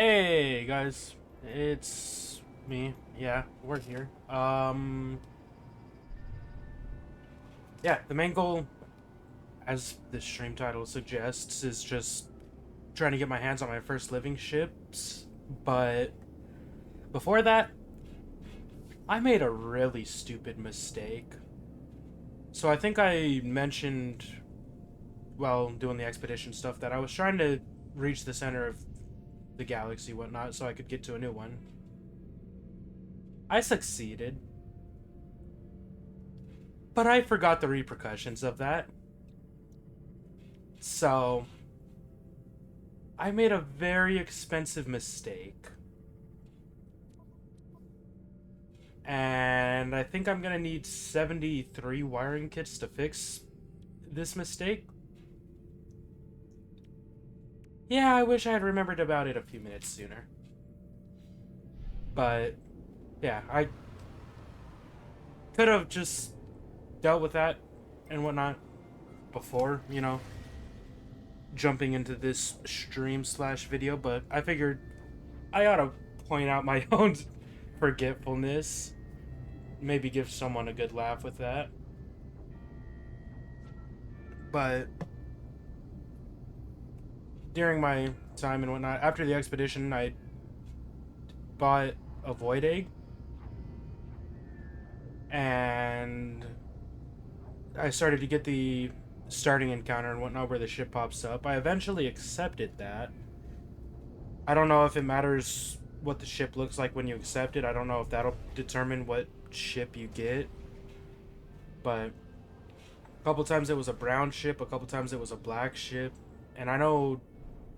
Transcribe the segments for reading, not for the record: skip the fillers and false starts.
Hey guys, it's me. Yeah, we're here. Yeah, the main goal, as the stream title suggests, is just trying to get my hands on my first living ships. But before that, I made a really stupid mistake. So I think I mentioned while doing the expedition stuff that I was trying to reach the center of the galaxy, whatnot, so I could get to a new one. I succeeded, but I forgot the repercussions of that. So, I made a very expensive mistake. And I think I'm gonna need 73 wiring kits to fix this mistake. Yeah, I wish I had remembered about it a few minutes sooner. But, yeah, I could have just dealt with that and whatnot before, jumping into this stream slash video, but I figured I ought to point out my own forgetfulness. Maybe give someone a good laugh with that. But during my time and whatnot, after the expedition, I bought a void egg, and I started to get the starting encounter and whatnot where the ship pops up. I eventually accepted that. I don't know if it matters what the ship looks like when you accept it. I don't know if that'll determine what ship you get. But a couple times it was a brown ship, a couple times it was a black ship. And I know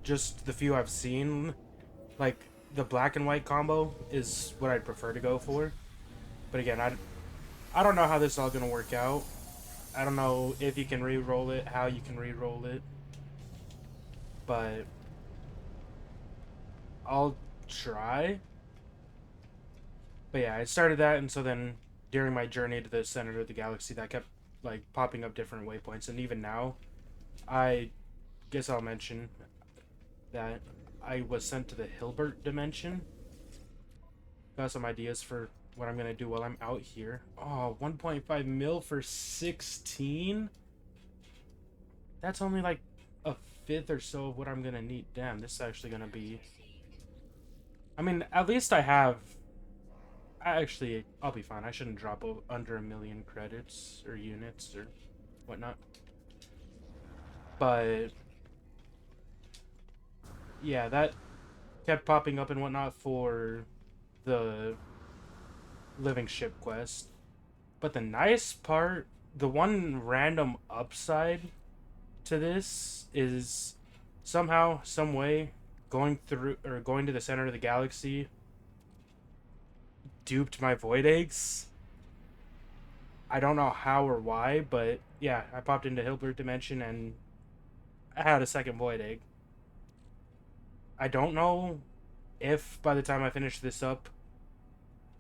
just the few I've seen, like the black and white combo is what I'd prefer to go for. But again, I don't know how this is all gonna work out. I don't know if you can re-roll it, how you can re-roll it, but I'll try. But yeah, I started that, and so then during my journey to the center of the galaxy, that kept like popping up different waypoints, and even now, I guess I'll mention that I was sent to the Hilbert dimension. Got some ideas for what I'm gonna do while I'm out here. Oh, 1.5 mil for 16? That's only like a fifth or so of what I'm gonna need. Damn, this is actually gonna be... I mean, at least I have... Actually, I'll be fine. I shouldn't drop under 1,000,000 credits or units or whatnot. But yeah, that kept popping up and whatnot for the living ship quest. But the nice part, the one random upside to this is somehow, some way, going through or going to the center of the galaxy duped my void eggs. I don't know how or why, but yeah, I popped into Hilbert Dimension and I had a second void egg. I don't know if by the time I finish this up,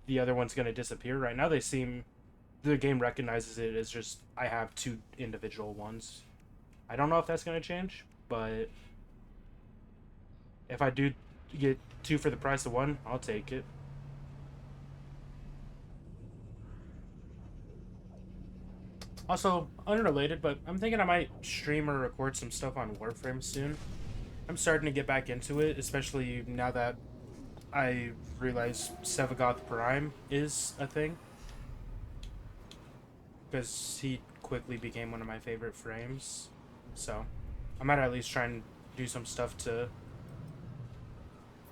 the other one's gonna disappear. Right now, the game recognizes it as just I have two individual ones. I don't know if that's gonna change, but if I do get two for the price of one, I'll take it. Also, unrelated, but I'm thinking I might stream or record some stuff on Warframe soon. I'm starting to get back into it, especially now that I realize Sevagoth Prime is a thing. Because he quickly became one of my favorite frames. So, I might at least try and do some stuff to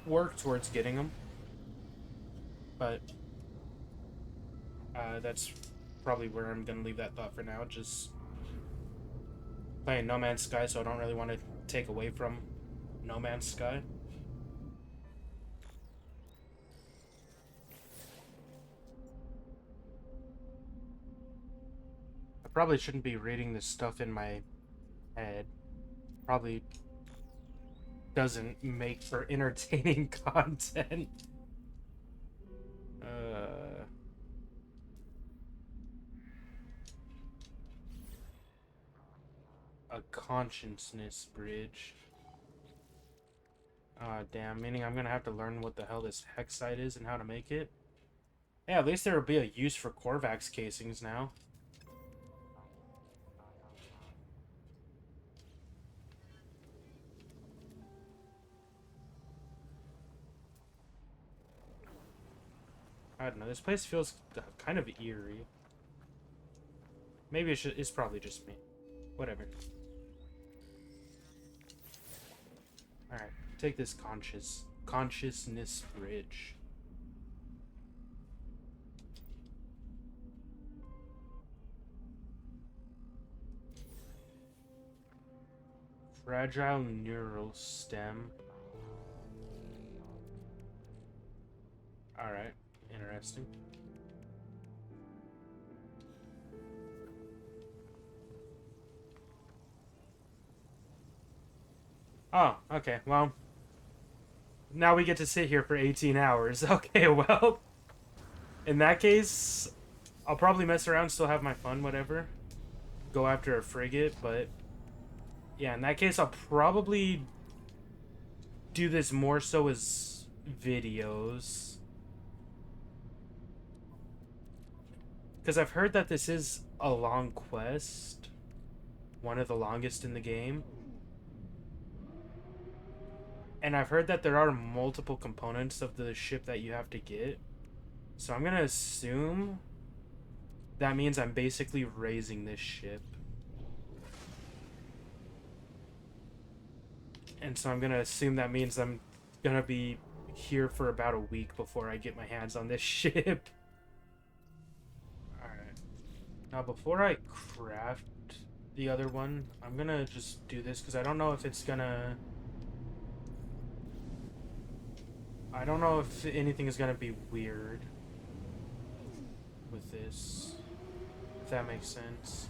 work towards getting him. But, that's probably where I'm going to leave that thought for now. Just playing No Man's Sky, so I don't really want to take away from No Man's Sky. I probably shouldn't be reading this stuff in my head. Probably doesn't make for entertaining content. Uh, a consciousness bridge. Damn, meaning I'm gonna have to learn what the hell this hex site is and how to make it. Yeah, at least there will be a use for Korvax casings now. I don't know, this place feels kind of eerie. Maybe it's probably just me. Whatever. Alright, take this consciousness bridge. Fragile neural stem. Alright, interesting. Oh, okay, well. Now we get to sit here for 18 hours. Okay, well. In that case, I'll probably mess around, still have my fun, whatever. Go after a frigate, but... Yeah, in that case, I'll probably do this more so as videos. Because I've heard that this is a long quest. One of the longest in the game. And I've heard that there are multiple components of the ship that you have to get. So I'm going to assume that means I'm basically raising this ship. And so I'm going to assume that means I'm going to be here for about a week before I get my hands on this ship. Alright. Now, before I craft the other one, I'm going to just do this because I don't know if it's going to... I don't know if anything is going to be weird with this. If that makes sense.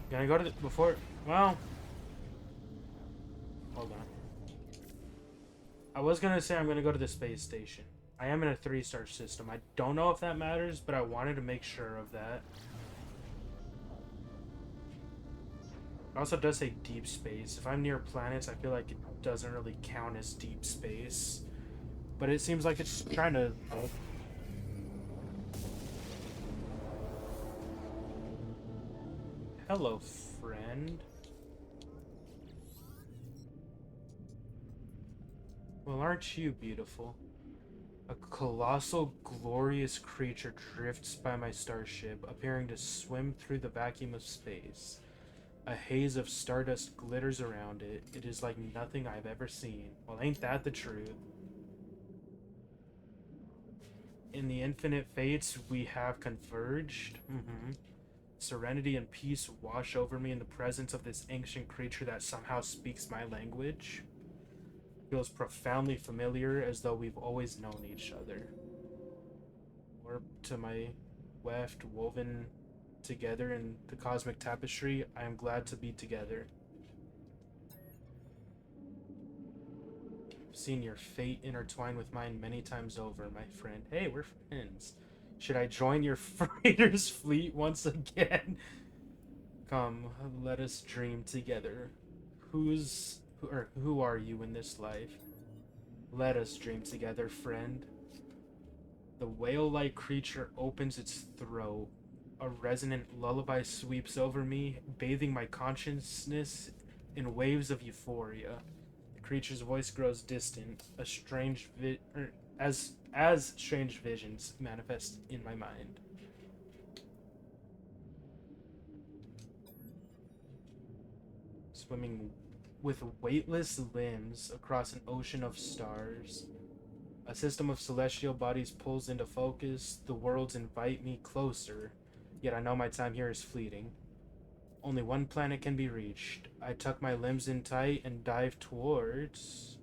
Gonna go to the... Before... Well... Hold on. I was gonna say I'm gonna go to the space station. I am in a 3-star system. I don't know if that matters, but I wanted to make sure of that. It also does say deep space. If I'm near planets, I feel like it doesn't really count as deep space. But it seems like it's trying to... Hello, friend. Well, aren't you beautiful? A colossal, glorious creature drifts by my starship, appearing to swim through the vacuum of space. A haze of stardust glitters around it. It is like nothing I've ever seen. Well, ain't that the truth? In the infinite fates, we have converged. Serenity and peace wash over me in the presence of this ancient creature that somehow speaks my language. Feels profoundly familiar, as though we've always known each other. Warp to my weft, woven together in the cosmic tapestry. I am glad to be together. I've seen your fate intertwine with mine many times over, my friend. Hey, we're friends. Should I join your freighter's fleet once again? Come, let us dream together. Who are you in this life? Let us dream together, friend. The whale-like creature opens its throat. A resonant lullaby sweeps over me, bathing my consciousness in waves of euphoria. The creature's voice grows distant, a strange as strange visions manifest in my mind. Swimming with weightless limbs across an ocean of stars. A system of celestial bodies pulls into focus. The worlds invite me closer, yet I know my time here is fleeting. Only one planet can be reached. I tuck my limbs in tight and dive towards...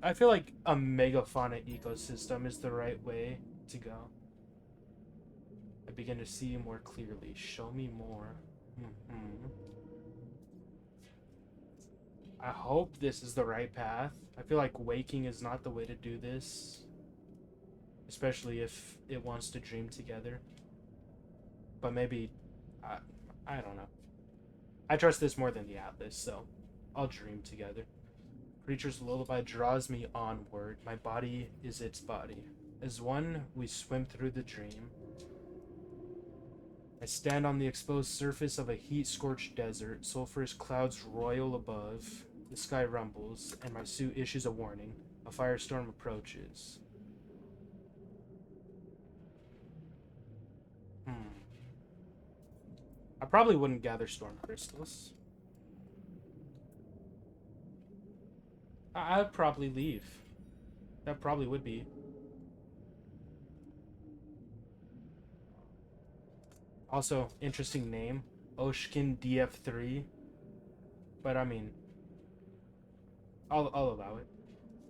I feel like a megafauna ecosystem is the right way to go. I begin to see you more clearly. Show me more. I hope this is the right path. I feel like waking is not the way to do this. Especially if it wants to dream together. But maybe... I don't know. I trust this more than the Atlas, so I'll dream together. Creature's lullaby draws me onward. My body is its body. As one, we swim through the dream. I stand on the exposed surface of a heat-scorched desert. Sulphurous clouds roil above. The sky rumbles, and my suit issues a warning. A firestorm approaches. I probably wouldn't gather storm crystals. I'd probably leave. That probably would be. Also, interesting name. Oshkin DF3. But I mean, I'll allow it.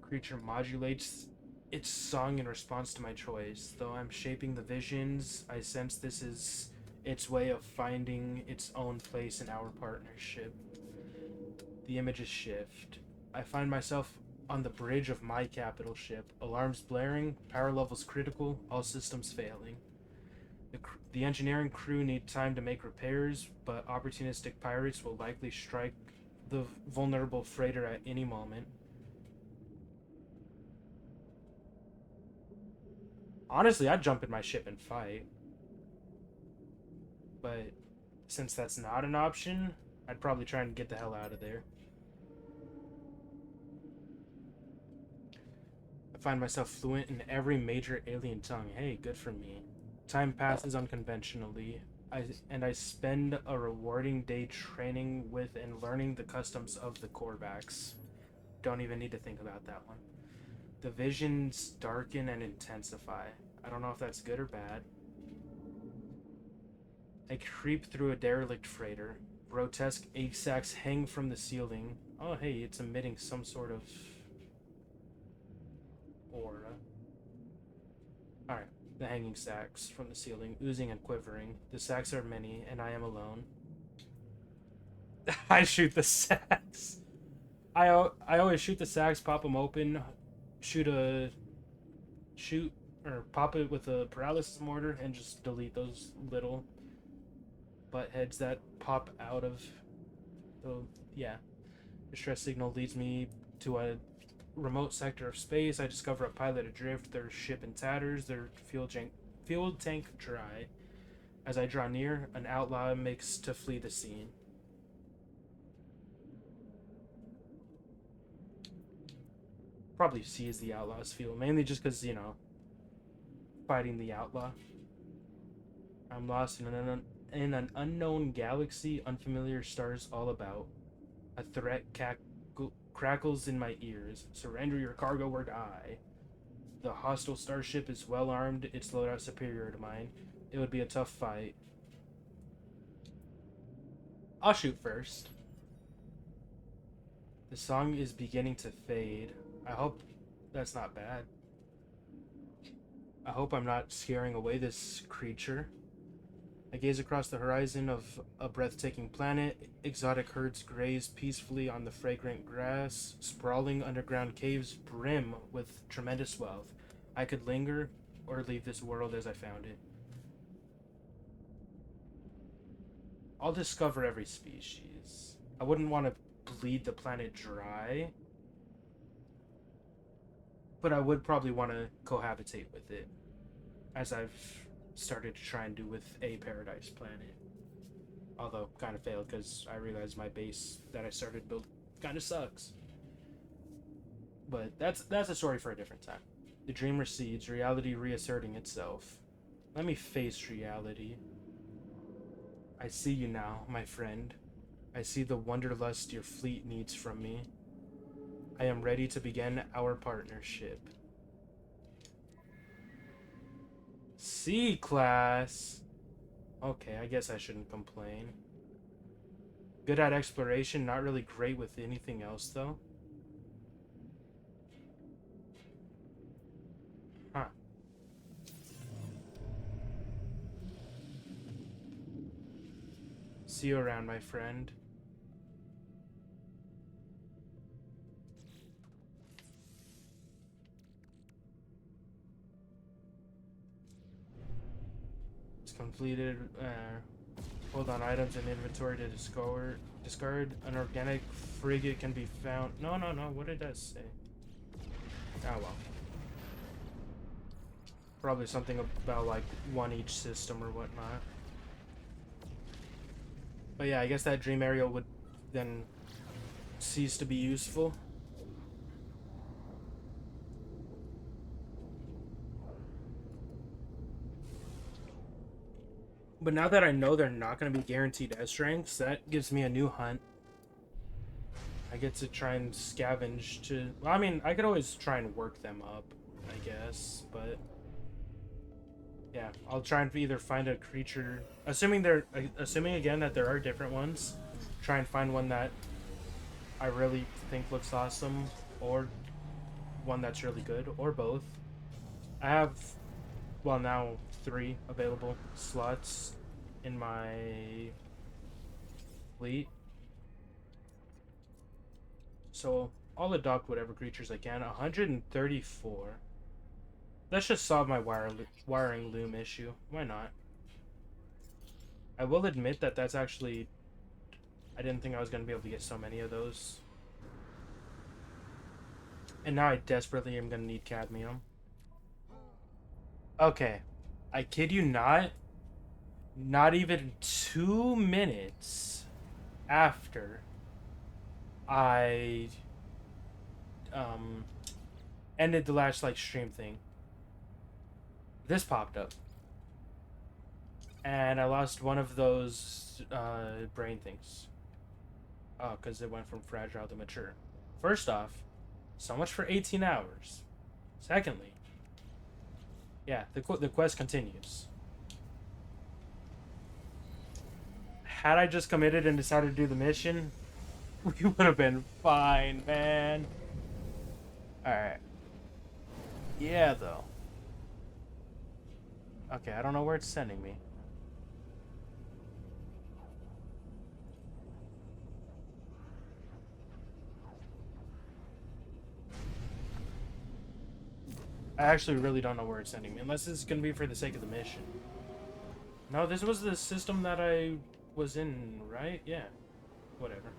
Creature modulates its song in response to my choice. Though I'm shaping the visions, I sense this is its way of finding its own place in our partnership. The images shift. I find myself on the bridge of my capital ship. Alarms blaring, power levels critical, all systems failing. The engineering crew need time to make repairs, but opportunistic pirates will likely strike the vulnerable freighter at any moment. Honestly, I'd jump in my ship and fight. But since that's not an option, I'd probably try and get the hell out of there. I find myself fluent in every major alien tongue. Hey, good for me. Time passes unconventionally. I spend a rewarding day training with and learning the customs of the Korvax. Don't even need to think about that one. The visions darken and intensify. I don't know if that's good or bad. I creep through a derelict freighter. Grotesque egg sacs hang from the ceiling. Oh, hey, it's emitting some sort of aura. Alright, the hanging sacks from the ceiling, oozing and quivering. The sacks are many, and I am alone. I shoot the sacks. I always shoot the sacks, pop them open, shoot or pop it with a paralysis mortar, and just delete those little butt heads that pop out of the, yeah. Distress signal leads me to a remote sector of space. I discover a pilot adrift, their ship in tatters, their fuel tank dry. As I draw near, an outlaw makes to flee the scene. Probably C is the outlaw's feel, mainly just because, you know, fighting the outlaw. I'm lost in an unknown galaxy, unfamiliar stars all about. A threat crackles in my ears. Surrender your cargo or die. The hostile starship is well armed, its loadout superior to mine. It would be a tough fight. I'll shoot first. The song is beginning to fade. I hope that's not bad. I hope I'm not scaring away this creature. I gaze across the horizon of a breathtaking planet. Exotic herds graze peacefully on the fragrant grass. Sprawling underground caves brim with tremendous wealth. I could linger or leave this world as I found it. I'll discover every species. I wouldn't want to bleed the planet dry, but I would probably want to cohabitate with it, as I've started to try and do with a Paradise Planet. Although, kind of failed because I realized my base that I started building kind of sucks. But that's a story for a different time. The dream recedes, reality reasserting itself. Let me face reality. I see you now, my friend. I see the wanderlust your fleet needs from me. I am ready to begin our partnership. C class. Okay, I guess I shouldn't complain. Good at exploration, not really great with anything else though. Huh. See you around, my friend. It's completed. Hold on items in inventory to discard. Discard an organic frigate can be found. No, no, no. What did that say? Oh well. Probably something about like one each system or whatnot. But yeah, I guess that dream area would then cease to be useful. But now that I know they're not going to be guaranteed S ranks, that gives me a new hunt. I get to try and scavenge to... Well, I mean, I could always try and work them up, I guess, but... Yeah, I'll try and either find a creature... Assuming again that there are different ones, try and find one that I really think looks awesome, or one that's really good, or both. I have, well, now 3 available slots in my fleet. So I'll adopt whatever creatures I can. 134. Let's just solve my wiring loom issue. Why not? I will admit that that's actually... I didn't think I was going to be able to get so many of those. And now I desperately am going to need cadmium. Okay. I kid you not. Not even 2 minutes after I ended the last like stream thing, this popped up. And I lost one of those brain things. Oh, because it went from fragile to mature. First off, so much for 18 hours. Secondly, yeah, the quest continues. Had I just committed and decided to do the mission, we would have been fine, man. Alright. Yeah, though. Okay, I don't know where it's sending me. I actually really don't know where it's sending me, unless it's going to be for the sake of the mission. No, this was the system that I was in, right? Yeah. Whatever.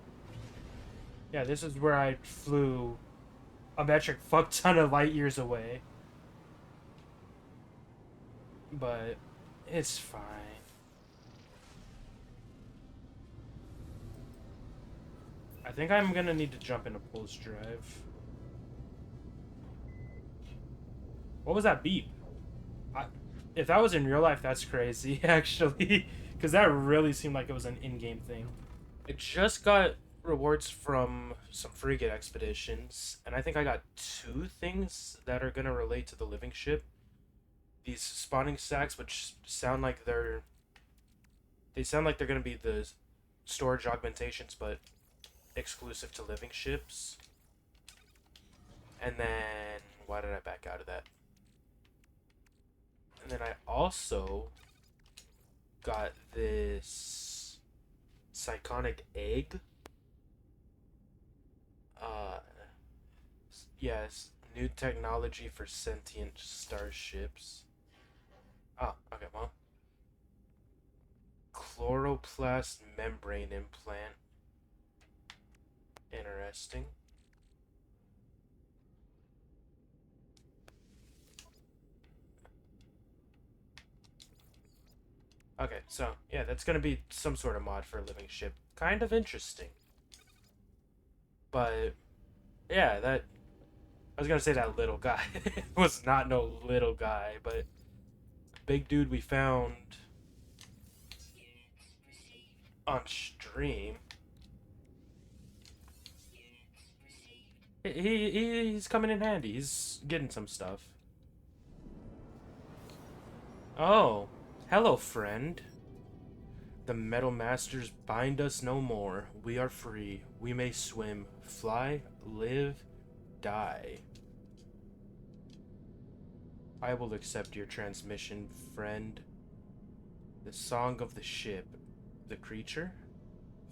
Yeah, this is where I flew a metric fuck ton of light years away. But it's fine. I think I'm going to need to jump into Pulse Drive. What was that beep? If that was in real life, that's crazy, actually. Because that really seemed like it was an in-game thing. I just got rewards from some frigate expeditions, and I think I got 2 things that are going to relate to the living ship. These spawning stacks, which sound like they're... They sound like they're going to be the storage augmentations, but exclusive to living ships. And then... Why did I back out of that? And then I also got this Psychonic Egg. Yes, new technology for sentient starships. Oh, okay, well. Chloroplast membrane implant. Interesting. Okay, so, yeah, that's gonna be some sort of mod for a living ship. Kind of interesting. But, yeah, that... I was gonna say that little guy. Was not no little guy, but... Big dude we found... on stream. He's coming in handy. He's getting some stuff. Oh... Hello, friend. The Metal Masters bind us no more. We are free. We may swim, fly, live, die. I will accept your transmission, friend. The song of the ship, the creature,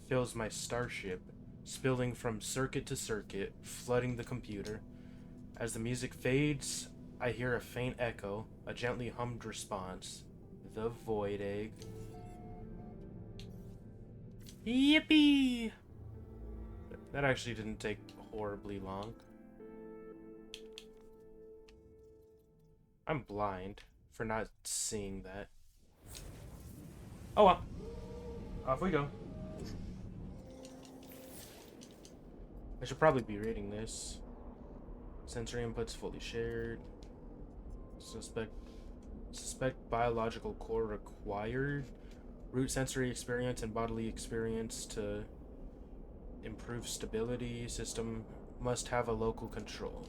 fills my starship, spilling from circuit to circuit, flooding the computer. As the music fades, I hear a faint echo, a gently hummed response. The Void Egg. Yippee! That actually didn't take horribly long. I'm blind for not seeing that. Oh well. Off we go. I should probably be reading this. Sensory inputs fully shared. Suspect biological core required. Root sensory experience and bodily experience to improve stability. System must have a local control.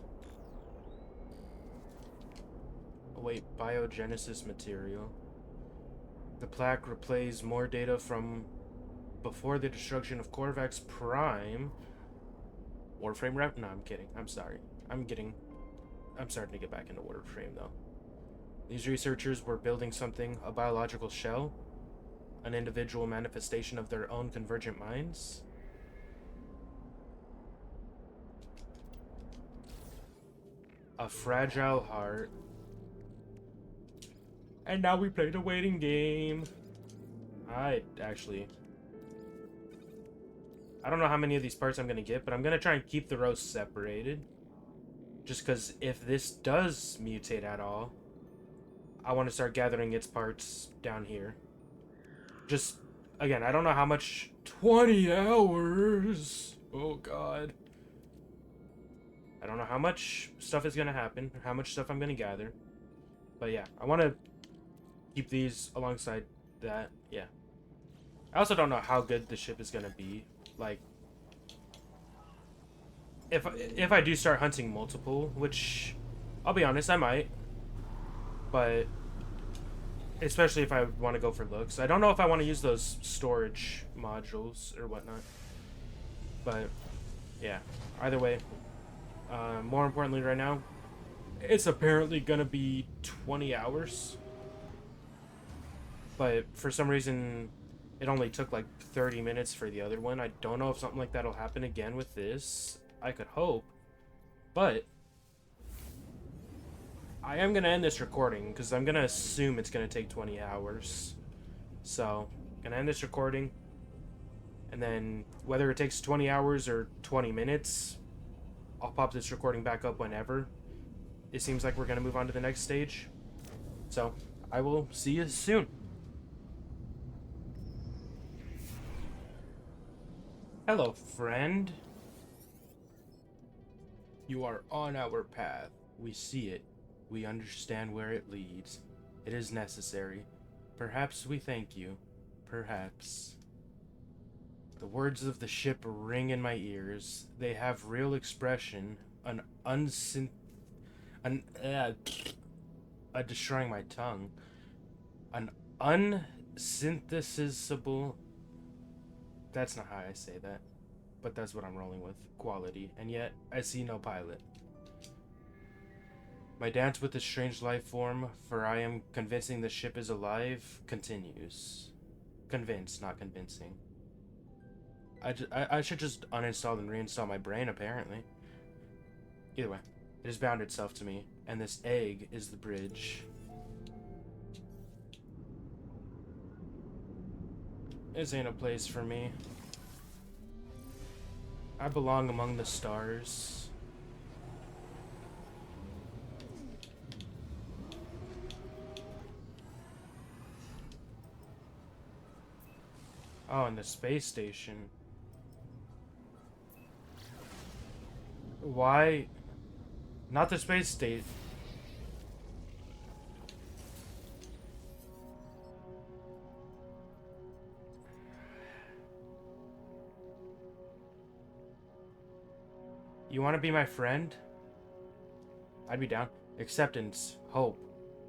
Await biogenesis material. The plaque replays more data from before the destruction of Corvax Prime. Warframe rep? No, I'm kidding. I'm sorry. I'm starting to get back into Warframe though. These researchers were building something, a biological shell, an individual manifestation of their own convergent minds. A fragile heart. And now we play the waiting game. I don't know how many of these parts I'm going to get, but I'm going to try and keep the rows separated. Just because if this does mutate at all, I want to start gathering its parts down here. Just, again, I don't know how much... 20 hours! Oh, God. I don't know how much stuff is going to happen, how much stuff I'm going to gather. But yeah, I want to keep these alongside that. Yeah. I also don't know how good the ship is going to be. Like, if I do start hunting multiple, which, I'll be honest, I might. But, especially if I want to go for looks. I don't know if I want to use those storage modules or whatnot. But, yeah. Either way. More importantly right now, it's apparently going to be 20 hours. But for some reason, it only took like 30 minutes for the other one. I don't know if something like that will happen again with this. I could hope. But I am going to end this recording because I'm going to assume it's going to take 20 hours. So, I'm going to end this recording. And then whether it takes 20 hours or 20 minutes, I'll pop this recording back up whenever. It seems like we're going to move on to the next stage. So, I will see you soon. Hello, friend. You are on our path. We see it. We understand where it leads. It is necessary. Perhaps we thank you. Perhaps. The words of the ship ring in my ears. They have real expression. Destroying my tongue. An unsynthesizable... That's not how I say that. But that's what I'm rolling with. Quality. And yet, I see no pilot. My dance with this strange life form, for I am convincing the ship is alive, continues. Convinced, not convincing. I should just uninstall and reinstall my brain, apparently. Either way, it has bound itself to me, and this egg is the bridge. This ain't a place for me. I belong among the stars. Oh, and the space station. Why? Not the space station. You want to be my friend? I'd be down. Acceptance, hope,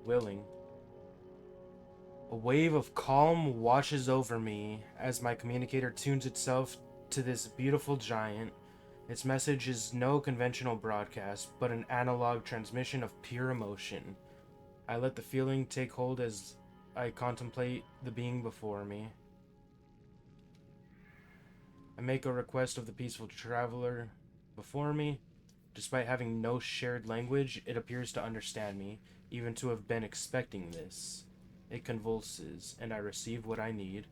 willing. A wave of calm washes over me as my communicator tunes itself to this beautiful giant. Its message is no conventional broadcast, but an analog transmission of pure emotion. I let the feeling take hold as I contemplate the being before me. I make a request of the peaceful traveler before me. Despite having no shared language, it appears to understand me, even to have been expecting this. It convulses, and I receive what I need.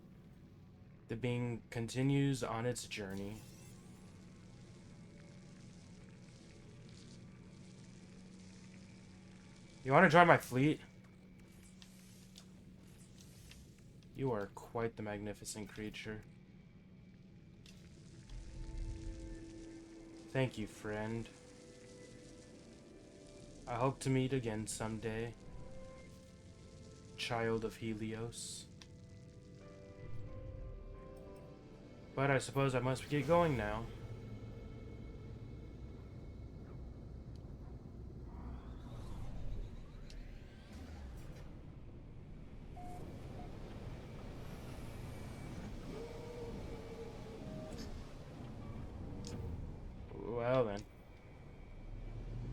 The being continues on its journey. You want to join my fleet? You are quite the magnificent creature. Thank you, friend. I hope to meet again someday. Child of Helios. But I suppose I must get going now. Well then.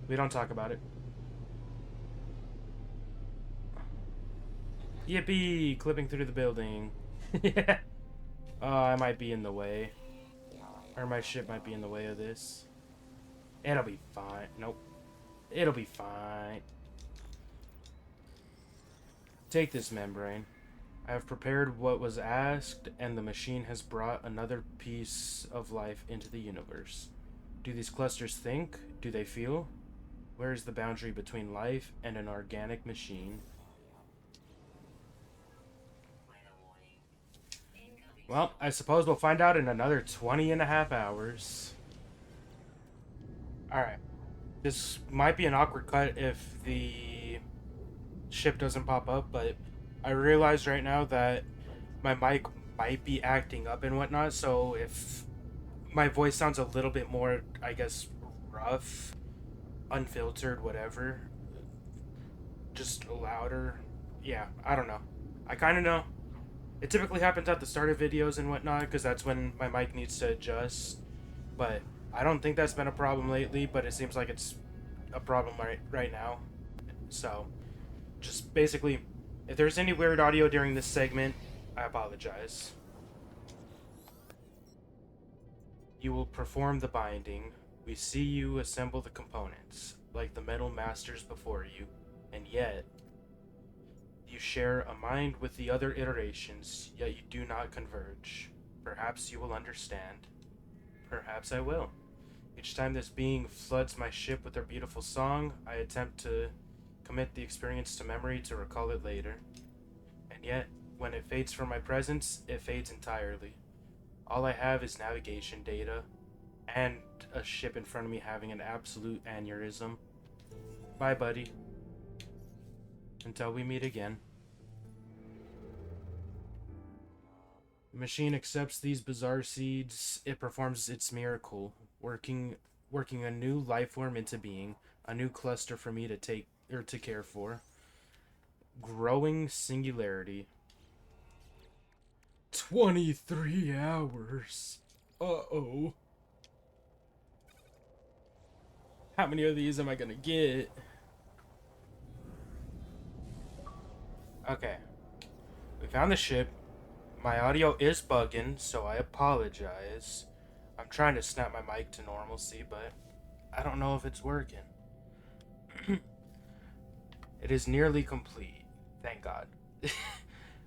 We don't talk about it. Yippee! Clipping through the building. Yeah. Oh, I might be in the way. Or my ship might be in the way of this. It'll be fine. Nope. It'll be fine. Take this membrane. I have prepared what was asked, and the machine has brought another piece of life into the universe. Do these clusters think? Do they feel? Where is the boundary between life and an organic machine? Well, I suppose we'll find out in another 20.5 hours. Alright. This might be an awkward cut if the ship doesn't pop up, but I realize right now that my mic might be acting up and whatnot, so if my voice sounds a little bit more, I guess, rough, unfiltered, whatever, just louder. Yeah, I don't know. I kind of know. It typically happens at the start of videos and whatnot, because that's when my mic needs to adjust. But I don't think that's been a problem lately, but it seems like it's a problem right now. So, just basically, if there's any weird audio during this segment, I apologize. You will perform the binding. We see you assemble the components, like the metal masters before you, and yet you share a mind with the other iterations, yet you do not converge. Perhaps you will understand. Perhaps I will. Each time this being floods my ship with their beautiful song, I attempt to commit the experience to memory to recall it later. And yet, when it fades from my presence, it fades entirely. All I have is navigation data, and a ship in front of me having an absolute aneurysm. Bye, buddy. Until we meet again. The machine accepts these bizarre seeds. It performs its miracle, working a new life form into being, a new cluster for me to take or to care for. Growing singularity. 23 hours. Uh-oh. How many of these am I gonna get? Okay. We found the ship. My audio is bugging, so I apologize. I'm trying to snap my mic to normalcy, but I don't know if it's working. It is nearly complete. Thank God.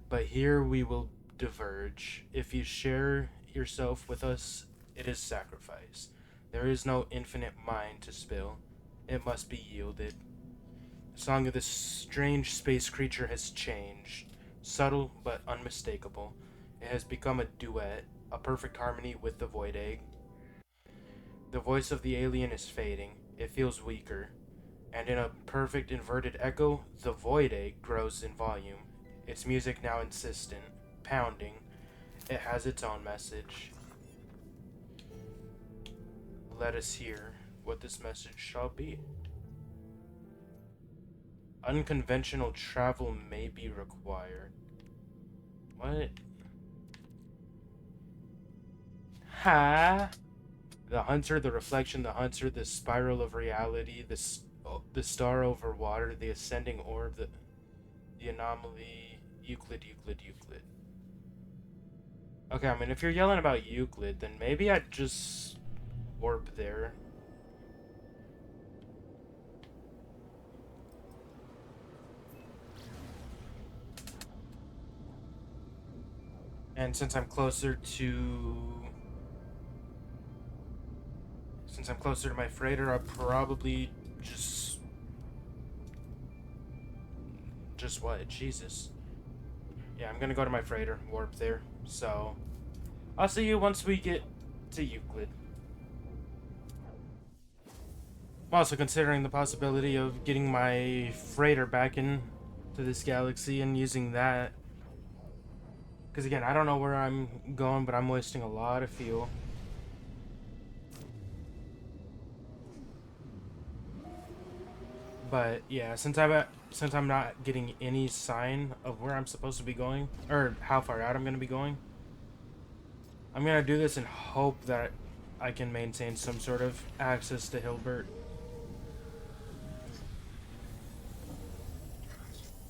But here we will diverge. If you share yourself with us, it is sacrifice. There is no infinite mind to spill. It must be yielded. The song of this strange space creature has changed. Subtle but unmistakable. It has become a duet, a perfect harmony with the void egg. The voice of the alien is fading. It feels weaker. And in a perfect inverted echo, the void egg grows in volume. Its music now insistent, pounding. It has its own message. Let us hear what this message shall be. Unconventional travel may be required. What? Ha! The hunter, the reflection, the hunter, the spiral of reality, the star over water, the ascending orb, the anomaly, Euclid. Okay, I mean, if you're yelling about Euclid, then maybe I'd just warp there. And since I'm closer to my freighter, I'll probably just what? Jesus. Yeah, I'm gonna go to my freighter, warp there. So I'll see you once we get to Euclid. I'm also considering the possibility of getting my freighter back in to this galaxy and using that. Because again, I don't know where I'm going, but I'm wasting a lot of fuel. But yeah, since I'm not getting any sign of where I'm supposed to be going or how far out I'm gonna be going, I'm gonna do this and hope that I can maintain some sort of access to Hilbert.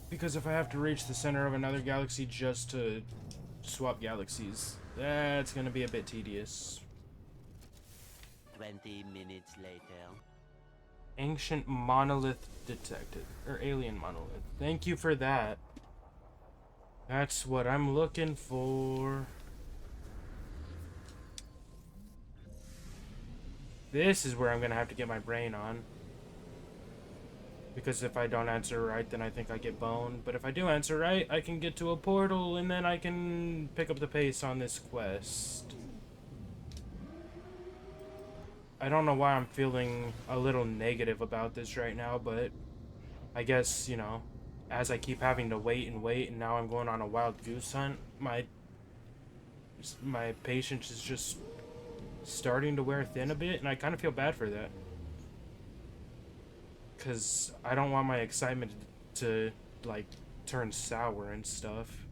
Because if I have to reach the center of another galaxy just to swap galaxies, that's gonna be a bit tedious. 20 minutes later. Ancient monolith detected. Or alien monolith. Thank you for that. That's what I'm looking for. This is where I'm gonna have to get my brain on. Because if I don't answer right, then I think I get boned. But if I do answer right, I can get to a portal, and then I can pick up the pace on this quest. I don't know why I'm feeling a little negative about this right now, but I guess, you know, as I keep having to wait, and now I'm going on a wild goose hunt, my patience is just starting to wear thin a bit, and I kind of feel bad for that. Because I don't want my excitement to, like, turn sour and stuff.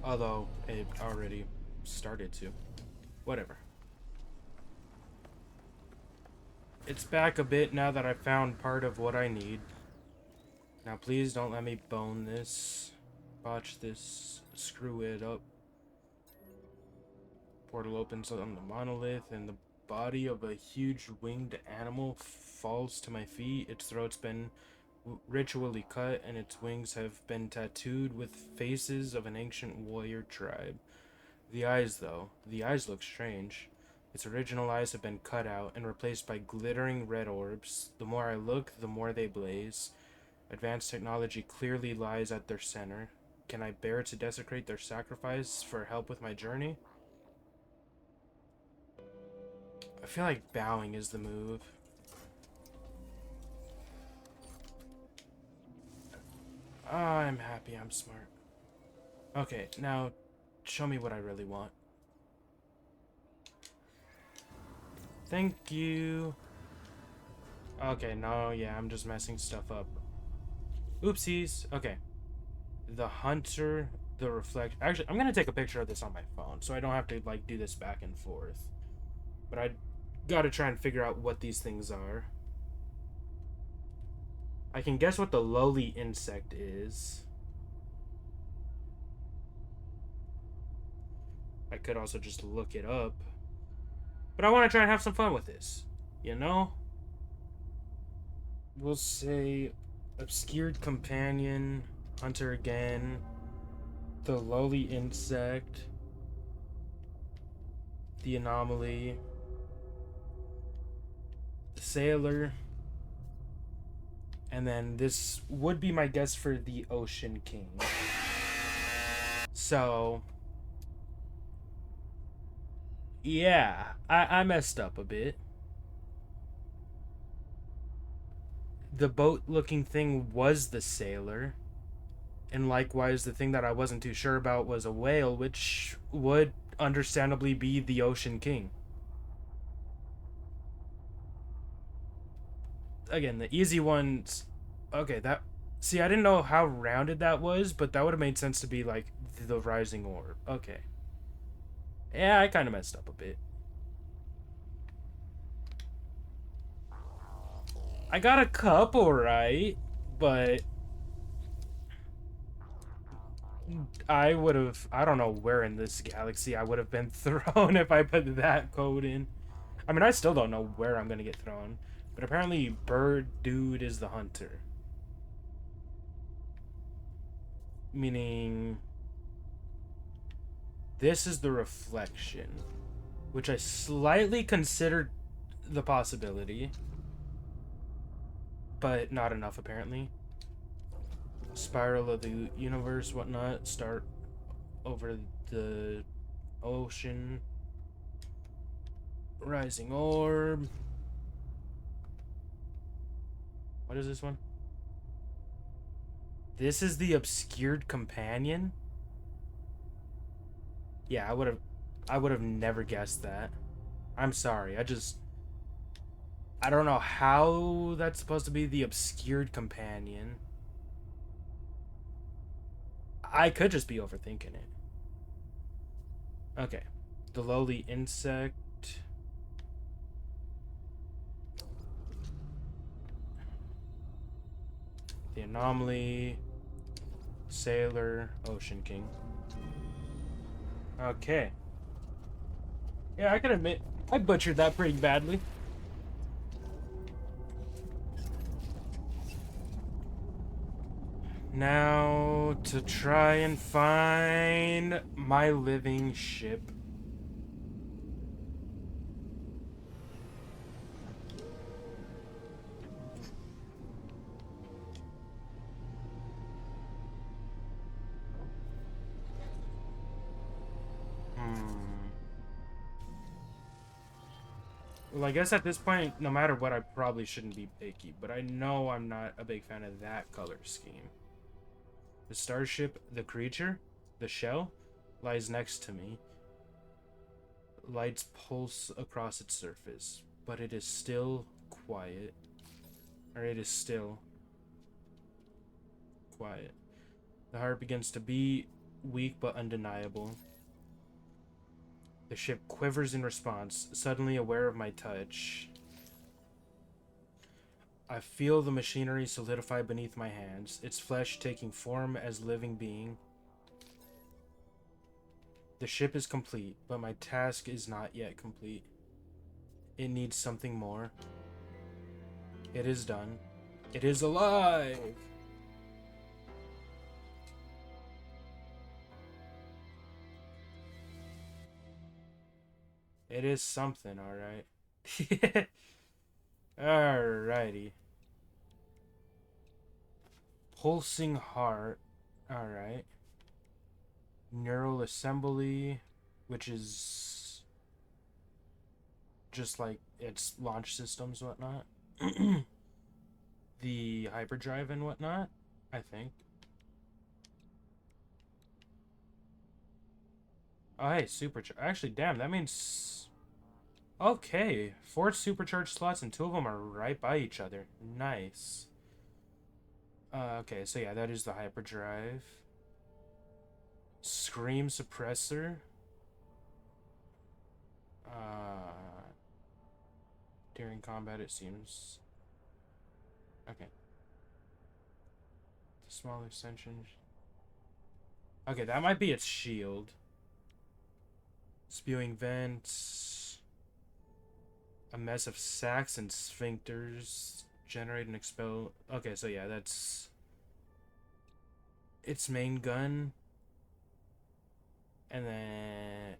Although, it already started to. Whatever. It's back a bit now that I've found part of what I need. Now please don't let me bone this. Botch this. Screw it up. Portal opens on the monolith, and the body of a huge winged animal falls to my feet. Its throat's been ritually cut, and its wings have been tattooed with faces of an ancient warrior tribe. The eyes, though, the eyes look strange. Its original eyes have been cut out and replaced by glittering red orbs. The more I look, the more they blaze. Advanced technology clearly lies at their center. Can I bear to desecrate their sacrifice for help with my journey? I feel like bowing is the move. Oh, I'm happy I'm smart. Okay, now show me what I really want. Thank you. Okay, no, yeah, I'm just messing stuff up. Oopsies. Okay. The hunter, the reflect. Actually, I'm gonna take a picture of this on my phone, so I don't have to, like, do this back and forth. But I gotta try and figure out what these things are. I can guess what the lowly insect is. I could also just look it up. But I want to try and have some fun with this. You know? We'll say obscured companion, hunter again, the lowly insect, the anomaly, the sailor, and then this would be my guess for the Ocean King. So, yeah, I messed up a bit. The boat looking thing was the sailor. And likewise, the thing that I wasn't too sure about was a whale, which would understandably be the Ocean King. Again, the easy ones. Okay, that. See, I didn't know how rounded that was, but that would have made sense to be like the rising orb. Okay. Yeah, I kind of messed up a bit. I got a couple right, but I would have. I don't know where in this galaxy I would have been thrown if I put that code in. I mean, I still don't know where I'm gonna get thrown, but apparently Bird Dude is the hunter. Meaning, this is the reflection, which I slightly considered the possibility, but not enough apparently. Spiral of the universe, whatnot. Start over the ocean. Rising orb. What is this one? This is the obscured companion? Yeah, I would have never guessed that. I'm sorry. I don't know how that's supposed to be the obscured companion. I could just be overthinking it. Okay. The lowly insect. The anomaly. Sailor. Ocean King. Okay. Yeah, I can admit, I butchered that pretty badly. Now, to try and find my living ship. Well, I guess at this point, no matter what, I probably shouldn't be picky, but I know I'm not a big fan of that color scheme. The starship, the creature, the shell, lies next to me. Lights pulse across its surface, but it is still quiet. Or it is still quiet. The heart begins to beat, weak but undeniable. The ship quivers in response, suddenly aware of my touch. I feel the machinery solidify beneath my hands, its flesh taking form as living being. The ship is complete, but my task is not yet complete. It needs something more. It is done. It is alive! It is something, alright. Alrighty. Pulsing heart. Alright. Neural assembly, which is just like its launch systems, whatnot. The hyperdrive and whatnot, I think. Oh, hey, supercharge. Actually, damn, that means... Okay, 4 supercharged slots and 2 of them are right by each other. Nice. Okay, so yeah, that is the hyperdrive. Scream suppressor. During combat, it seems... Okay. Small extension. Okay, that might be its shield. Spewing vents. A mess of sacs and sphincters. Generate and expel. Okay, so yeah, that's its main gun. And then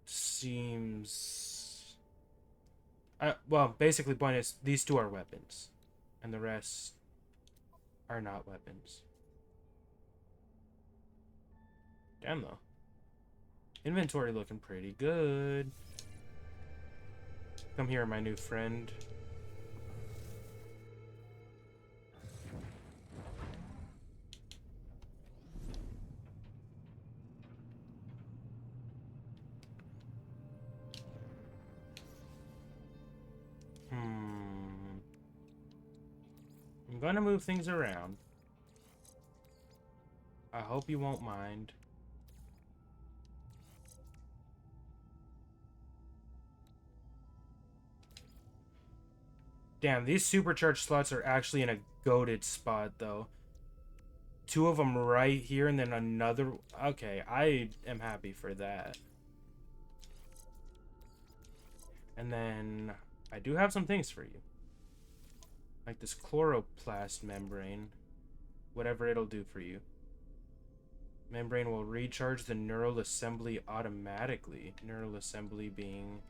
seems... well, basically, point is these 2 are weapons, and the rest are not weapons. Damn though. Inventory looking pretty good. Come here, my new friend. I'm gonna move things around. I hope you won't mind. Damn, these supercharged slots are actually in a goated spot, though. 2 of them right here, and then another... Okay, I am happy for that. And then I do have some things for you. Like this chloroplast membrane. whatever it'll do for you. Membrane will recharge the neural assembly automatically. Neural assembly being...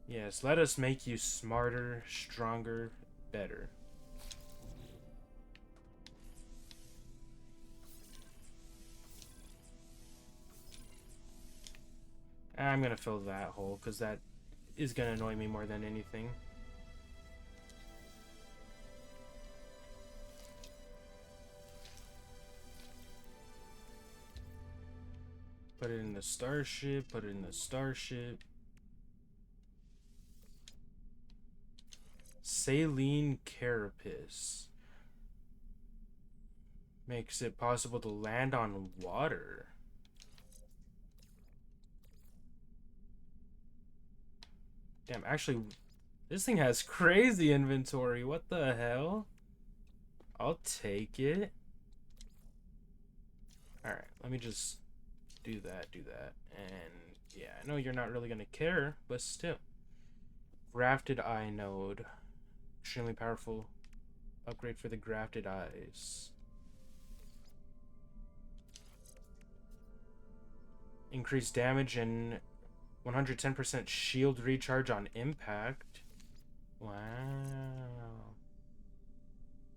Yes, let us make you smarter, stronger, better. I'm gonna fill that hole, because that is gonna annoy me more than anything. Put it in the starship, put it in the starship. Saline carapace. Makes it possible to land on water. Damn, actually, this thing has crazy inventory. What the hell? I'll take it. Alright, let me just do that. And yeah, I know you're not really gonna care, but still. Grafted eye node. Extremely powerful upgrade for the grafted eyes. Increased damage and 110% shield recharge on impact. Wow.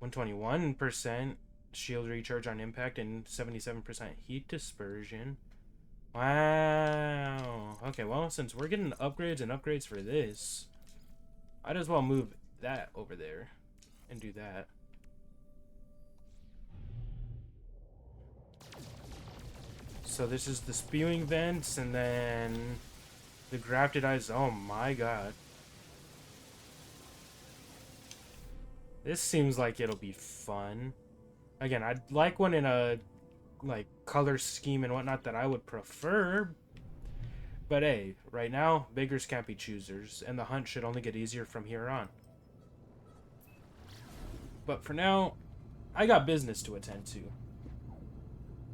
121% shield recharge on impact and 77% heat dispersion. Wow. Okay, well, since we're getting upgrades and upgrades for this, I'd as well move that over there and do that. So this is the spewing vents, and then the grafted eyes. Oh my god. This seems like it'll be fun. Again, I'd like one in a like color scheme and whatnot that I would prefer. But hey, right now, beggars can't be choosers, and the hunt should only get easier from here on. But for now, I got business to attend to.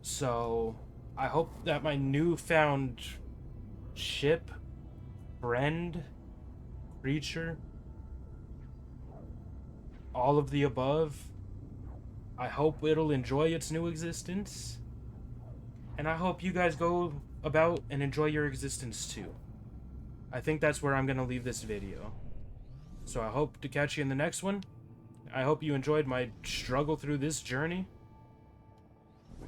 So, I hope that my newfound ship, friend, creature, all of the above, I hope it'll enjoy its new existence. And I hope you guys go about and enjoy your existence too. I think that's where I'm going to leave this video. So I hope to catch you in the next one. I hope you enjoyed my struggle through this journey.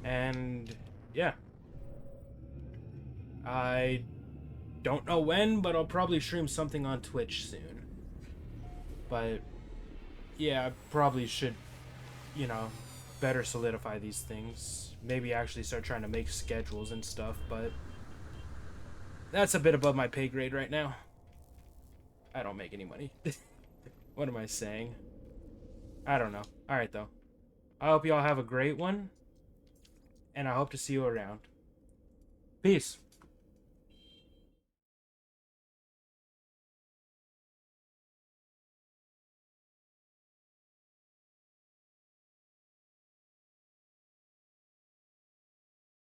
And yeah. I don't know when, but I'll probably stream something on Twitch soon. But yeah, I probably should, you know, better solidify these things. Maybe actually start trying to make schedules and stuff, but that's a bit above my pay grade right now. I don't make any money. What am I saying? I don't know. Alright, though. I hope y'all have a great one, and I hope to see you around. Peace.